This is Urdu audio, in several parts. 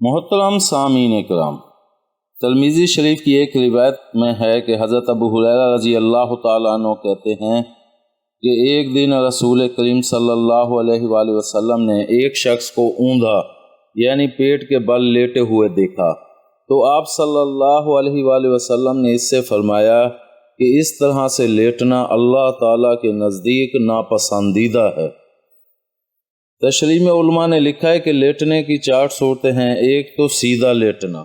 محترم سامعین کرام، ترمذی شریف کی ایک روایت میں ہے کہ حضرت ابو ہریرہ رضی اللہ تعالیٰ عنہ کہتے ہیں کہ ایک دن رسول کریم صلی اللہ علیہ وآلہ وسلم نے ایک شخص کو اوندھا یعنی پیٹ کے بل لیٹے ہوئے دیکھا تو آپ صلی اللہ علیہ وآلہ وسلم نے اس سے فرمایا کہ اس طرح سے لیٹنا اللہ تعالیٰ کے نزدیک ناپسندیدہ ہے۔ تشریح میں علماء نے لکھا ہے کہ لیٹنے کی 4 صورتیں ہیں۔ ایک تو سیدھا لیٹنا۔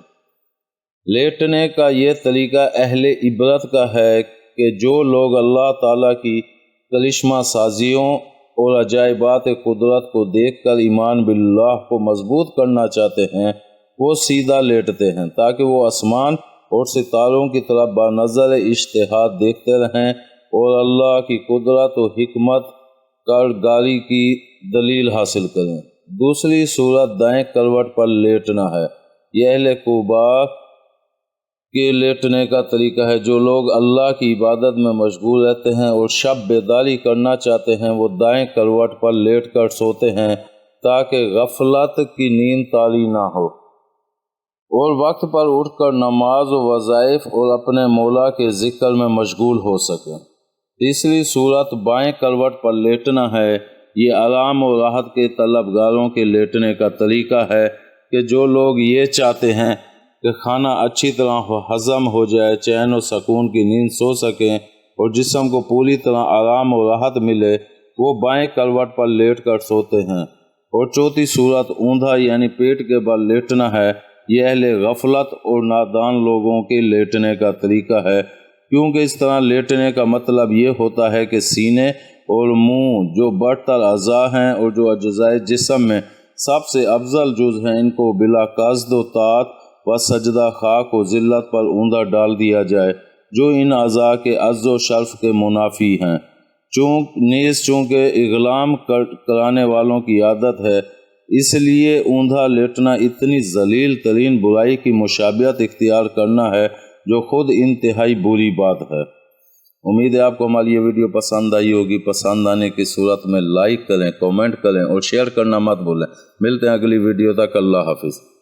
لیٹنے کا یہ طریقہ اہل عبرت کا ہے کہ جو لوگ اللہ تعالیٰ کی کرشمہ سازیوں اور عجائبات قدرت کو دیکھ کر ایمان باللہ کو مضبوط کرنا چاہتے ہیں وہ سیدھا لیٹتے ہیں تاکہ وہ آسمان اور ستاروں کی طرف بنظر اجتہاد دیکھتے رہیں اور اللہ کی قدرت و حکمت کارگاری کی دلیل حاصل کریں۔ دوسری صورت دائیں کروٹ پر لیٹنا ہے۔ یہ اہل قباء کے لیٹنے کا طریقہ ہے۔ جو لوگ اللہ کی عبادت میں مشغول رہتے ہیں اور شب بیداری کرنا چاہتے ہیں وہ دائیں کروٹ پر لیٹ کر سوتے ہیں تاکہ غفلت کی نیند طاری نہ ہو اور وقت پر اٹھ کر نماز و وظائف اور اپنے مولا کے ذکر میں مشغول ہو سکیں۔ تیسری صورت بائیں کروٹ پر لیٹنا ہے۔ یہ آرام و راحت کے طلبگاروں کے لیٹنے کا طریقہ ہے کہ جو لوگ یہ چاہتے ہیں کہ کھانا اچھی طرح ہضم ہو جائے، چین و سکون کی نیند سو سکیں اور جسم کو پوری طرح آرام و راحت ملے، وہ بائیں کروٹ پر لیٹ کر سوتے ہیں۔ اور چوتھی صورت اوندھا یعنی پیٹ کے بل لیٹنا ہے۔ یہ اہل غفلت اور نادان لوگوں کے لیٹنے کا طریقہ ہے، کیونکہ اس طرح لیٹنے کا مطلب یہ ہوتا ہے کہ سینے اور منہ جو برتر اعضاء ہیں اور جو اجزائے جسم میں سب سے افضل جز ہیں ان کو بلا قصد و طاعت و سجدہ خاک و ذلت پر اوندھا ڈال دیا جائے جو ان اعضاء کے عز و شرف کے منافی ہیں۔ چونکہ اغلام کرانے والوں کی عادت ہے، اس لیے اوندھا لیٹنا اتنی ذلیل ترین برائی کی مشابہت اختیار کرنا ہے جو خود انتہائی بری بات ہے۔ امید ہے آپ کو ہماری یہ ویڈیو پسند آئی ہوگی۔ پسند آنے کی صورت میں لائک کریں، کامنٹ کریں اور شیئر کرنا مت بھولیں۔ ملتے ہیں اگلی ویڈیو تک۔ اللہ حافظ۔